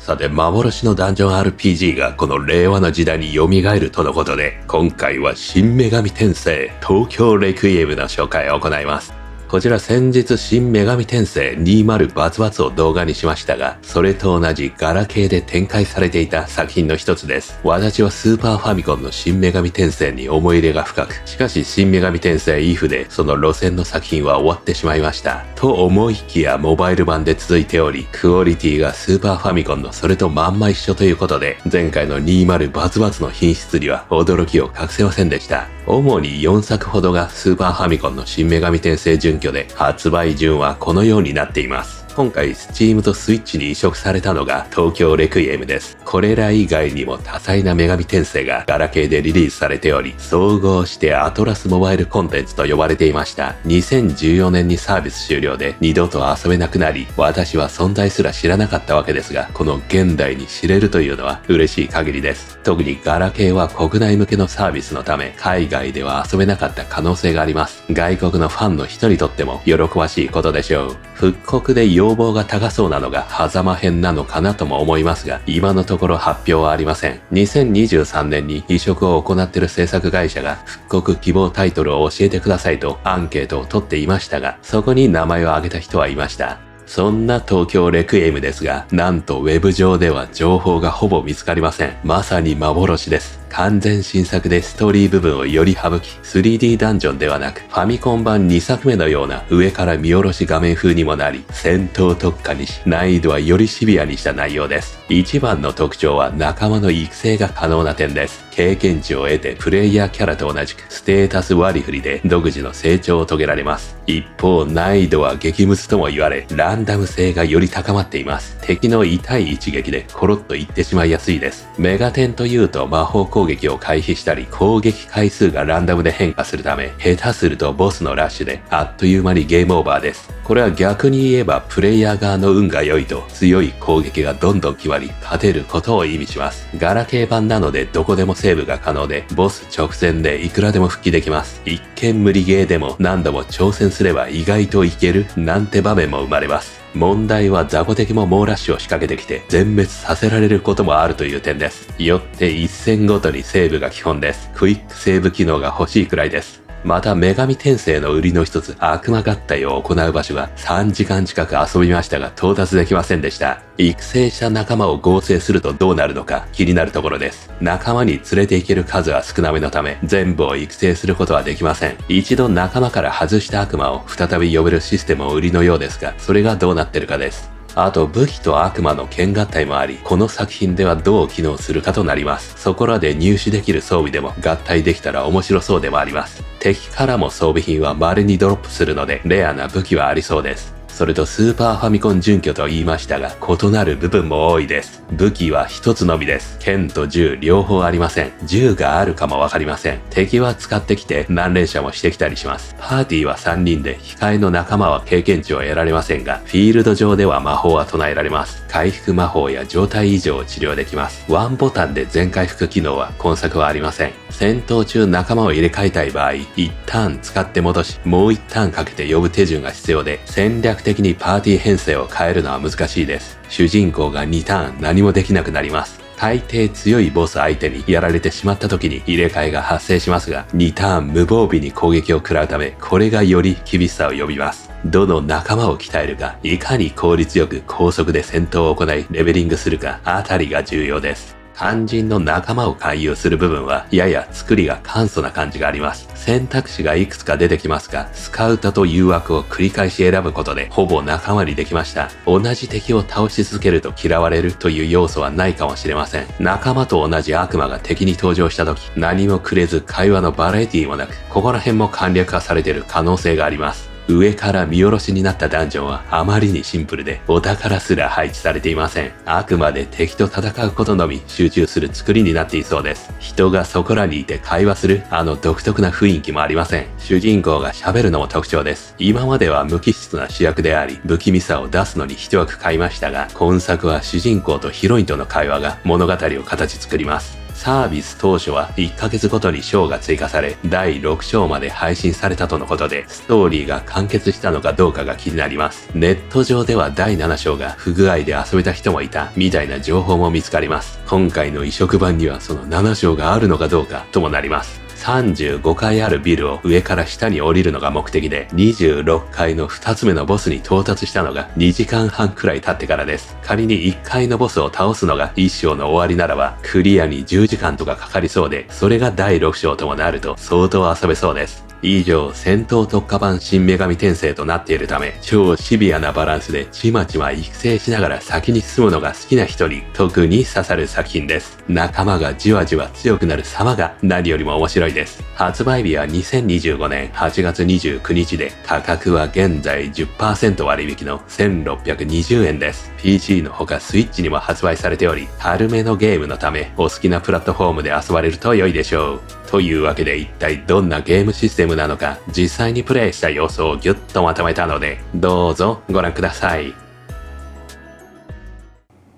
さて、幻のダンジョン RPG がこの令和の時代に蘇るとのことで、今回は新女神転生東京レクイエムの紹介を行います。こちら先日新女神転生20バツバツを動画にしましたが、それと同じガラケーで展開されていた作品の一つです。私はスーパーファミコンの新女神転生に思い入れが深く、しかし新女神転生 IF でその路線の作品は終わってしまいました。と思いきやモバイル版で続いており、クオリティがスーパーファミコンのそれとまんま一緒ということで、前回の20バツバツの品質には驚きを隠せませんでした。主に4作ほどがスーパーファミコンの新女神転生準拠で、発売順はこのようになっています。今回 Steam と Switch に移植されたのが東京レクイエムです。これら以外にも多彩な女神転生がガラケーでリリースされており、総合してアトラスモバイルコンテンツと呼ばれていました。2014年にサービス終了で二度と遊べなくなり、私は存在すら知らなかったわけですが、この現代に知れるというのは嬉しい限りです。特にガラケーは国内向けのサービスのため、海外では遊べなかった可能性があります。外国のファンの人にとっても喜ばしいことでしょう。復刻で要望が高そうなのが狭間編なのかなとも思いますが、今のところ発表はありません。2023年に移植を行っている制作会社が復刻希望タイトルを教えてくださいとアンケートを取っていましたが、そこに名前を挙げた人はいました。そんな東京レクイエムですが、なんとウェブ上では情報がほぼ見つかりません。まさに幻です。完全新作でストーリー部分をより省き、3D ダンジョンではなく、ファミコン版2作目のような上から見下ろし画面風にもなり、戦闘特化にし、難易度はよりシビアにした内容です。一番の特徴は仲間の育成が可能な点です。経験値を得てプレイヤーキャラと同じくステータス割り振りで独自の成長を遂げられます。一方、難易度は激ムズとも言われ、ランダム性がより高まっています。敵の痛い一撃でコロッといってしまいやすいです。メガテンというと魔法攻撃を回避したり、攻撃回数がランダムで変化するため、下手するとボスのラッシュであっという間にゲームオーバーです。これは逆に言えばプレイヤー側の運が良いと強い攻撃がどんどん決まり勝てることを意味します。ガラケー版なのでどこでもセーブが可能で、ボス直前でいくらでも復帰できます。一見無理ゲーでも何度も挑戦すれば意外といけるなんて場面も生まれます。問題は雑魚敵も猛ラッシュを仕掛けてきて全滅させられることもあるという点です。よって一戦ごとにセーブが基本です。クイックセーブ機能が欲しいくらいです。また女神転生の売りの一つ、悪魔合体を行う場所が3時間近く遊びましたが到達できませんでした。育成した仲間を合成するとどうなるのか気になるところです。仲間に連れて行ける数は少なめのため全部を育成することはできません。一度仲間から外した悪魔を再び呼べるシステムを売りのようですが、それがどうなってるかです。あと武器と悪魔の剣合体もあり、この作品ではどう機能するかとなります。そこらで入手できる装備でも合体できたら面白そうでもあります。敵からも装備品は稀にドロップするのでレアな武器はありそうです。それとスーパーファミコン準拠と言いましたが、異なる部分も多いです。武器は一つのみです。剣と銃両方ありません。銃があるかもわかりません。敵は使ってきて何連射もしてきたりします。パーティーは3人で、控えの仲間は経験値を得られませんが、フィールド上では魔法は唱えられます。回復魔法や状態異常を治療できます。ワンボタンで全回復機能は今作はありません。戦闘中仲間を入れ替えたい場合、一ターン使って戻し、もう一ターンかけて呼ぶ手順が必要で、戦略的にパーティー編成を変えるのは難しいです。主人公が2ターン何もできなくなります。大抵強いボス相手にやられてしまった時に入れ替えが発生しますが、2ターン無防備に攻撃を食らうため、これがより厳しさを呼びます。どの仲間を鍛えるか、いかに効率よく高速で戦闘を行いレベリングするかあたりが重要です。肝心の仲間を勧誘する部分はやや作りが簡素な感じがあります。選択肢がいくつか出てきますが、スカウトと誘惑を繰り返し選ぶことでほぼ仲間にできました。同じ敵を倒し続けると嫌われるという要素はないかもしれません。仲間と同じ悪魔が敵に登場した時、何もくれず会話のバラエティもなく、ここら辺も簡略化されている可能性があります。上から見下ろしになったダンジョンはあまりにシンプルでお宝すら配置されていません。あくまで敵と戦うことのみ集中する作りになっていそうです。人がそこらにいて会話するあの独特な雰囲気もありません。主人公が喋るのも特徴です。今までは無機質な主役であり不気味さを出すのに一枠買いましたが、今作は主人公とヒロインとの会話が物語を形作ります。サービス当初は1ヶ月ごとに章が追加され、第6章まで配信されたとのことで、ストーリーが完結したのかどうかが気になります。ネット上では第7章が不具合で遊べた人もいた、みたいな情報も見つかります。今回の移植版にはその7章があるのかどうかともなります。35階あるビルを上から下に降りるのが目的で、26階の2つ目のボスに到達したのが2時間半くらい経ってからです。仮に1階のボスを倒すのが1章の終わりならば、クリアに10時間とかかかりそうで、それが第6章ともなると相当遊べそうです。以上、戦闘特化版新女神転生となっているため、超シビアなバランスでちまちま育成しながら先に進むのが好きな人に特に刺さる作品です。仲間がじわじわ強くなる様が何よりも面白いです。発売日は2025年8月29日で、価格は現在 10% 割引の1620円です。PC のほかスイッチにも発売されており、軽めのゲームのためお好きなプラットフォームで遊ばれると良いでしょう。というわけで一体どんなゲームシステムなのか、実際にプレイした様子をギュッとまとめたので、どうぞご覧ください。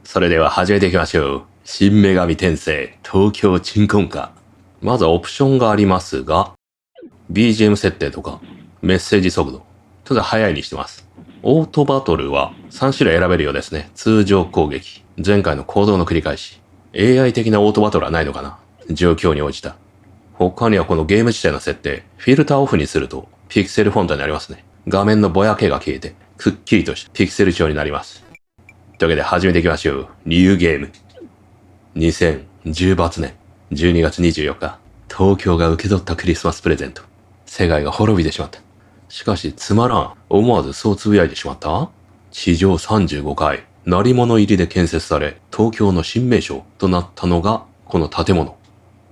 それでは始めていきましょう。新女神転生東京鎮魂歌。まずはオプションがありますが、BGM 設定とかメッセージ速度、ただ早いにしてます。オートバトルは3種類選べるようですね。通常攻撃、前回の行動の繰り返し。AI 的なオートバトルはないのかな、状況に応じた。他にはこのゲーム自体の設定、フィルターオフにするとピクセルフォントになりますね。画面のぼやけが消えて、くっきりとしたピクセル調になります。というわけで始めていきましょう。ニューゲーム。2018年12月24日、東京が受け取ったクリスマスプレゼント。世界が滅びてしまった。しかしつまらん。思わずそうつぶやいてしまった。地上35階、鳴り物入りで建設され、東京の新名所となったのがこの建物。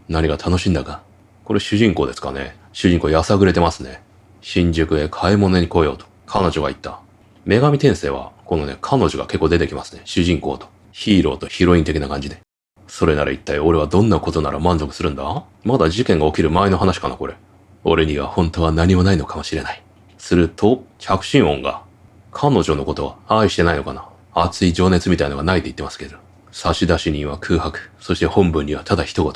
何が楽しいんだか。これ主人公ですかね。主人公やさぐれてますね。新宿へ買い物に来ようと彼女が言った。女神転生はこのね、彼女が結構出てきますね。主人公とヒーローとヒロイン的な感じで。それなら一体俺はどんなことなら満足するんだ？まだ事件が起きる前の話かなこれ。俺には本当は何もないのかもしれない。すると着信音が。彼女のことは愛してないのかな。熱い情熱みたいのがないって言ってますけど。差出人は空白。そして本文にはただ一言。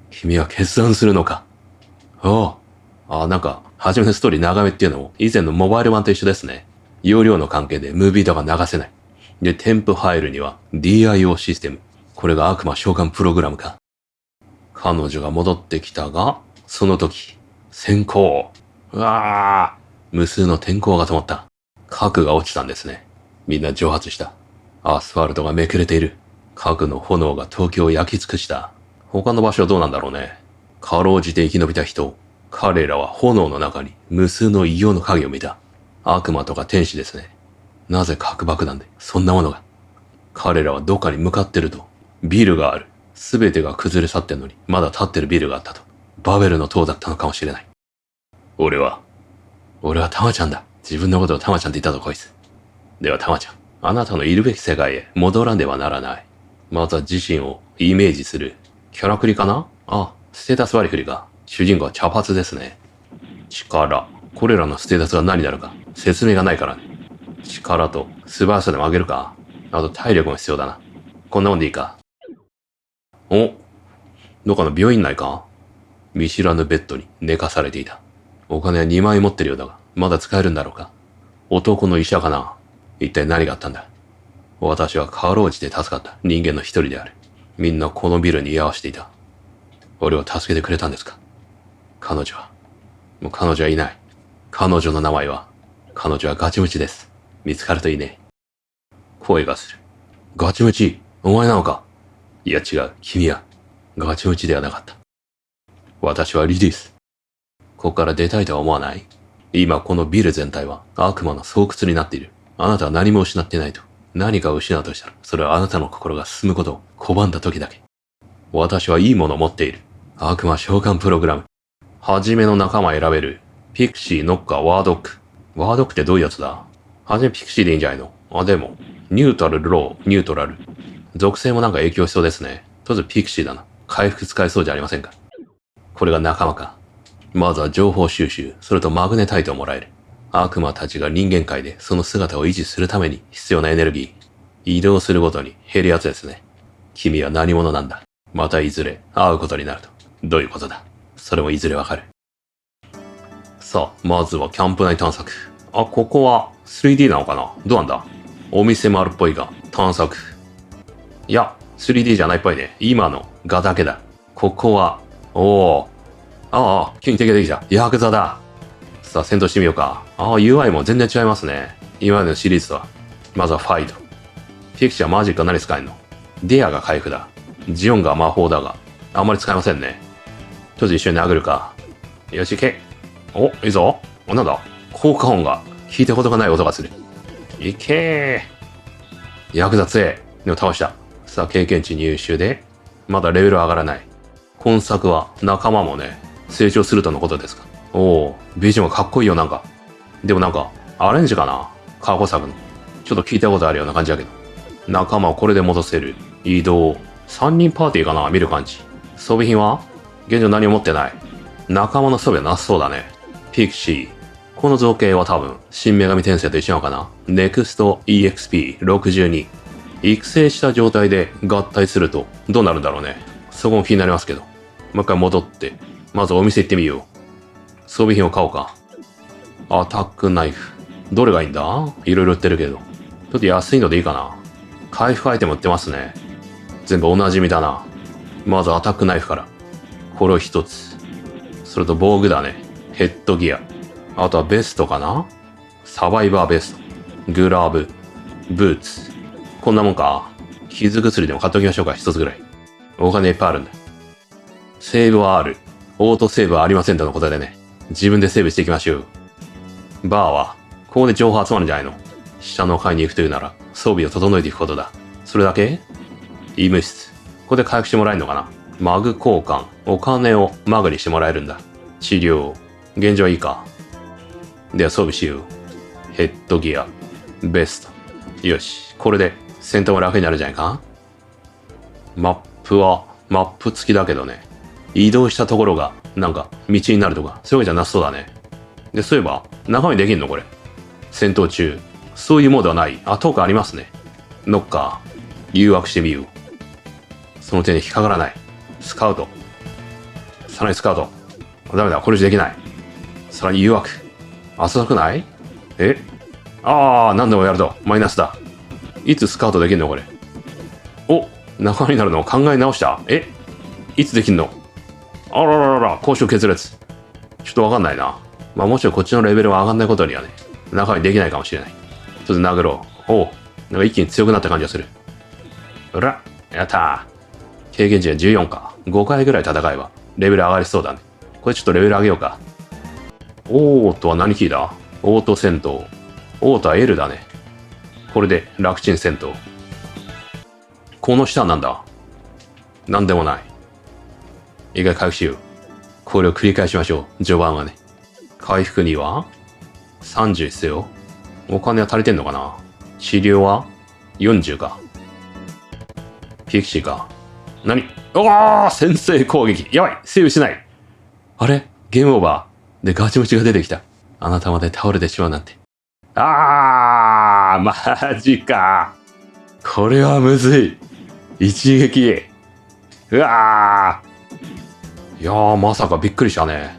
君は決断するのか。なんか、初めのストーリー長めっていうのも以前のモバイル版と一緒ですね。容量の関係でムービーとか流せない。で、添付ファイルには DIO システム。これが悪魔召喚プログラムか。彼女が戻ってきたが、その時、閃光。無数の天候が止まった。核が落ちたんですね。みんな蒸発した。アスファルトがめくれている。核の炎が東京を焼き尽くした。他の場所はどうなんだろうね。かろうじて生き延びた人。彼らは炎の中に無数の異形の影を見た。悪魔とか天使ですね。なぜ核爆弾でそんなものが。彼らはどっかに向かってると。ビルがある。すべてが崩れ去ってんのに、まだ立ってるビルがあったと。バベルの塔だったのかもしれない。俺はタマちゃんだ。自分のことをタマちゃんって言ったぞこいつ。ではタマちゃん、あなたのいるべき世界へ戻らねばならない。まずは自身をイメージする。キャラクリかな？ステータス割り振りか。主人公は茶髪ですね。力。これらのステータスが何になるか説明がないからね。力と素早さでも上げるか。あと体力も必要だな。こんなもんでいいか。どっかの病院内か？見知らぬベッドに寝かされていた。お金は2万円持ってるようだが、まだ使えるんだろうか。男の医者かな。一体何があったんだ。私はかろうじて助かった人間の一人である。みんなこのビルに居合わせていた。俺を助けてくれたんですか？彼女はいない。彼女の名前はガチムチです。見つかるといいね。声がする。ガチムチ、お前なのか？いや違う、君は。ガチムチではなかった。私はリディス。ここから出たいとは思わない？今このビル全体は悪魔の巣窟になっている。あなたは何も失ってないと。何かを失うとしたら、それはあなたの心が進むことを拒んだ時だけ。私はいいものを持っている。悪魔召喚プログラム。はじめの仲間選べる。ピクシー、ノッカー、ワードック。ワードックってどういうやつだ？はじめピクシーでいいんじゃないの？でも、ニュートラル、ロー、ニュートラル。属性もなんか影響しそうですね。とりあえずピクシーだな。回復使えそうじゃありませんか。これが仲間か。まずは情報収集、それとマグネタイトをもらえる。悪魔たちが人間界でその姿を維持するために必要なエネルギー。移動するごとに減るやつですね。君は何者なんだ？またいずれ会うことになると。どういうことだ。それもいずれわかる。さあ、まずはキャンプ内探索。あ、ここは 3D なのかな。どうなんだ。お店もあるっぽいが、探索。いや、3D じゃないっぽいね。今のがだけだ。ここは、ああ、急に敵ができた。ヤクザだ。さあ、戦闘してみようか。UI も全然違いますね。今までのシリーズとは。まずはファイト。フィクシーはマジックは何使えんの？デアが回復だ。ジオンが魔法だが、あんまり使えませんね。ちょっと一緒に殴るか。よし、行け。お、いいぞ。なんだ？効果音が、聞いたことがない音がする。いけー。ヤクザ強え。でも倒した。さあ、経験値入手で、まだレベル上がらない。今作は仲間もね、成長するとのことですか。BGM もかっこいいよ、なんか。でもなんか、アレンジかな？過去作の。ちょっと聞いたことあるような感じだけど。仲間をこれで戻せる。移動。3人パーティーかな？見る感じ。装備品は現状何も持ってない。仲間の装備はなさそうだね。ピクシー。この造形は多分、新女神転生と一緒なのかな？ NEXT EXP62。育成した状態で合体するとどうなるんだろうね。そこも気になりますけど。もう一回戻って、まずお店行ってみよう。装備品を買おうか。アタックナイフ。どれがいいんだ？いろいろ売ってるけど。ちょっと安いのでいいかな。回復アイテム売ってますね。全部おなじみだな。まずアタックナイフから。これを一つ。それと防具だね。ヘッドギア。あとはベストかな？サバイバーベスト。グラブ。ブーツ。こんなもんか。傷薬でも買っときましょうか。一つぐらい。お金いっぱいあるんだ。セーブはある。オートセーブはありませんとのことでね。自分でセーブしていきましょう。バーは、ここで情報集まるんじゃないの？下の階に行くというなら、装備を整えていくことだ。それだけ？医務室。ここで回復してもらえるのかな？マグ交換。お金をマグにしてもらえるんだ。治療。現状はいいか。では装備しよう。ヘッドギア。ベスト。よし。これで戦闘も楽になるんじゃないか？マップは、マップ付きだけどね。移動したところが、なんか、道になるとか、そういうわけじゃなさそうだね。で、そういえば、中身できんのこれ。戦闘中。そういうモードはない。トークありますね。ノッカー。誘惑してみよう。その手に引っかからない。スカウト。さらにスカウト。ダメだ、これ以上できない。さらに誘惑。浅くない？何でもやると。マイナスだ。いつスカウトできんのこれ。仲間になるのを考え直した？いつできんの？あらららら、交渉決裂。ちょっとわかんないな。もちろんこっちのレベルが上がんないことにはね、仲間にできないかもしれない。ちょっと殴ろう。なんか一気に強くなった感じがする。やったー。経験値が14か。5回ぐらい戦えば、レベル上がりそうだね。これちょっとレベル上げようか。オートは何キーだ？オート戦闘。オートは L だね。これで楽ちん戦闘。この下はなんだ？なんでもない。一回回復しよう。これを繰り返しましょう。序盤はね。回復には30必要。お金は足りてんのかな？治療は40か。ピクシーか。何？先制攻撃。やばい！セーブしない。あれ？ゲームオーバー。で、ガチムチが出てきた。あなたまで倒れてしまうなんて。マジか。これはむずい。一撃。いやー、まさかびっくりしたね。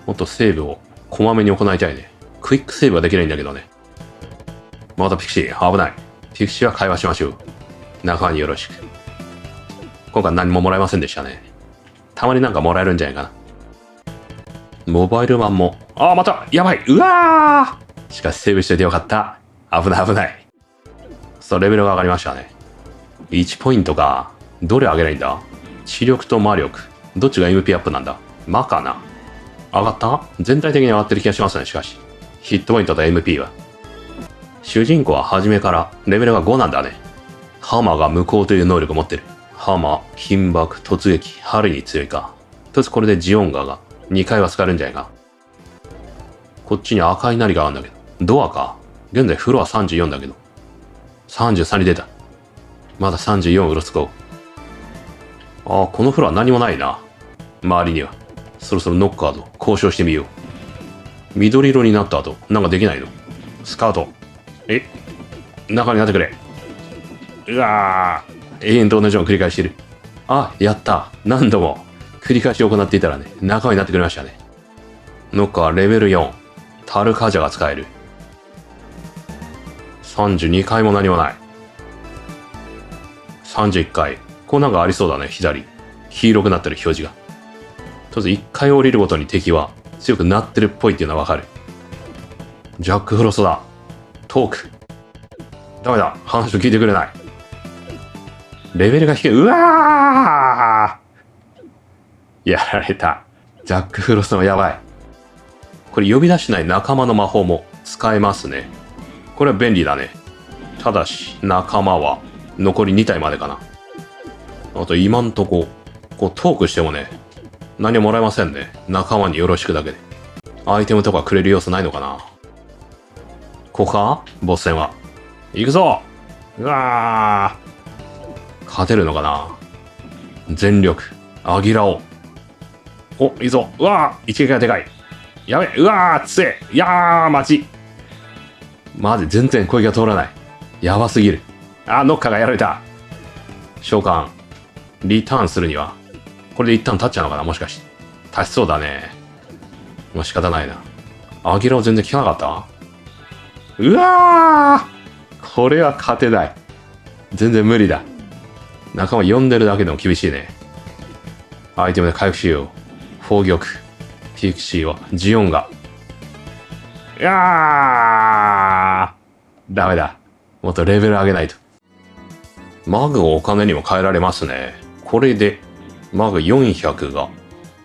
もっとセーブをこまめに行いたいね。クイックセーブはできないんだけどね。またピクシー、危ない。ピクシーは会話しましょう。仲間によろしく。今回何ももらえませんでしたね。たまになんかもらえるんじゃないかな。モバイルマンも、またやばい。しかしセーブしててよかった。危ない。そう、レベルが上がりましたね。1ポイントか。どれ上げないんだ？知力と魔力。どっちが MP アップなんだ？魔かな？上がった？全体的に上がってる気がしますね、しかし。ヒットポイントと MP は。主人公は初めからレベルが5なんだね。ハマが無効という能力を持ってる。ハマ、金箔、突撃、針に強いか。とりあえずこれでジオンガが2回は使えるんじゃないか。こっちに赤いなりがあるんだけど。ドアか。現在フロア34だけど。33に出た。まだ34をうろつこう。このフロア何もないな。周りには。そろそろノッカーと交渉してみよう。緑色になった後、なんかできないの？スカウト。中になってくれ。永遠と同じように繰り返してる。あ、やった。何度も繰り返し行っていたらね、仲間になってくれましたね。ノッカーレベル4。タルカジャが使える。32回も何もない。31回。こうなんかありそうだね、左。黄色くなってる表示が。とりあえず1回降りるごとに敵は強くなってるっぽいっていうのはわかる。ジャックフロストだ。トーク。ダメだ。話を聞いてくれない。レベルが低い。うわー、やられた。ジャックフロストもやばい。これ呼び出しない仲間の魔法も使えますね。これは便利だね。ただし、仲間は残り2体までかな。あと今んとこ、こうトークしてもね、何ももらえませんね。仲間によろしくだけで。アイテムとかくれる要素ないのかな。ここかボス戦は。行くぞ。うわー、勝てるのかな。全力。アギラを。お、いいぞ。うわー、一撃がでかい。やべえ、うわー、強え。いやー、マジ。マジ、全然攻撃が通らない。やばすぎる。あー、ノッカーがやられた。召喚。リターンするには、これで一旦立っちゃうのかなもしかして。立ちそうだね。まあ仕方ないな。アギラを全然効かなかった。うわー、これは勝てない。全然無理だ。仲間呼んでるだけでも厳しいね。アイテムで回復しよう。宝玉。ピクシーはジオンが。いやー、ダメだ。もっとレベル上げないと。マグをお金にも変えられますね。これで、マグ400が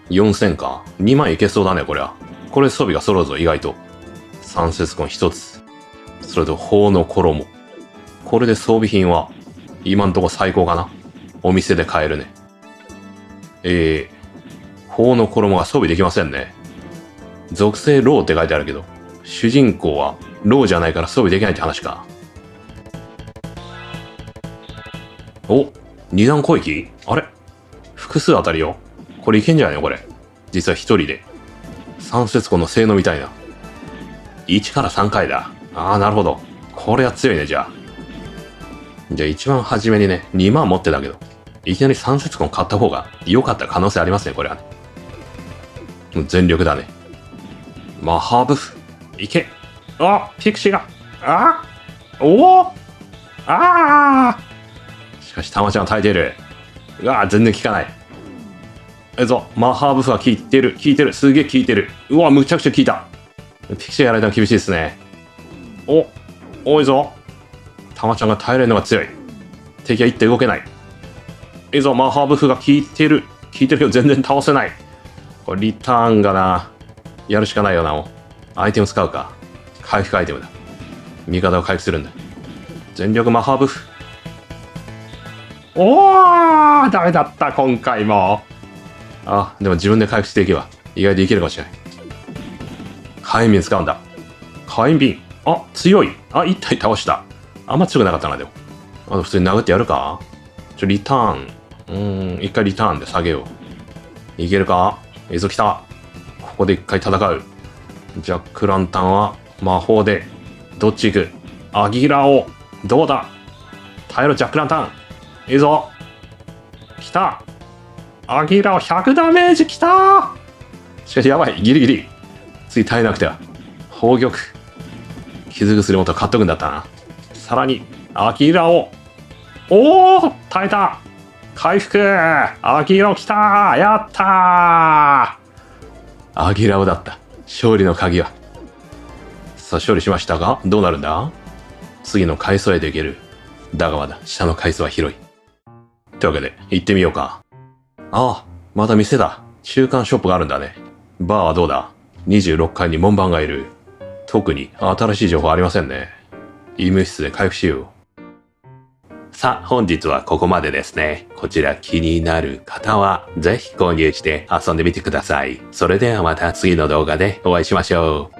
4000か。2万いけそうだね、これは。これ装備が揃うぞ、意外と。三節棍1つ。それと、砲の衣。これで装備品は、今んとこ最高かな。お店で買えるね。砲の衣が装備できませんね。属性ローって書いてあるけど、主人公はローじゃないから装備できないって話か。お、二段攻撃？あれ？複数当たりよ。これいけんじゃないのこれ。実は一人で。三節棍の性能みたいな。1から3回だ。ああ、なるほど。これは強いね、じゃあ。じゃあ一番初めにね、2万持ってたけど、いきなり三節棍買った方が良かった可能性ありますね、これはね。もう全力だね。マハブフ。いけ。あ、ピクシーが。あおおああしかし、タマちゃんは耐えている。うわ全然効かない。マハーブフは効いてる。効いてる。すげえ効いてる。うわ、むちゃくちゃ効いた。ピクシーやられたの厳しいですね。多いぞ。タマちゃんが耐えれるのが強い。敵は一手動けない。マハーブフが効いてる。効いてるけど全然倒せない。これリターンがな。やるしかないよな。アイテム使うか。回復アイテムだ。味方を回復するんだ。全力マハーブフ。ダメだった、今回も。あ、でも自分で回復していけば、意外といけるかもしれない。火炎瓶使うんだ。火炎瓶。あ、強い。あ、一体倒した。あんま強くなかったな、でも。あと普通に殴ってやるか？リターン。一回リターンで下げよう。いけるか？来た。ここで一回戦う。ジャックランタンは魔法で、どっち行く？アギラを、どうだ？耐えろ、ジャックランタン。いいぞ。来た。アギラを100ダメージきた。しかしやばい。ギリギリ。次耐えなくては。宝玉。傷薬もと買っとくんだったな。さらに、アギラを。耐えた。回復。アギラを来た。やったー。アギラをだった。勝利の鍵は。さあ、勝利しましたが、どうなるんだ？次の階層へと行ける。だがまだ、下の階層は広い。というわけで、行ってみようか。ああ、また店だ。中間ショップがあるんだね。バーはどうだ？ 26 階に門番がいる。特に新しい情報ありませんね。医務室で回復しよう。さあ、本日はここまでですね。こちら気になる方は、ぜひ購入して遊んでみてください。それではまた次の動画でお会いしましょう。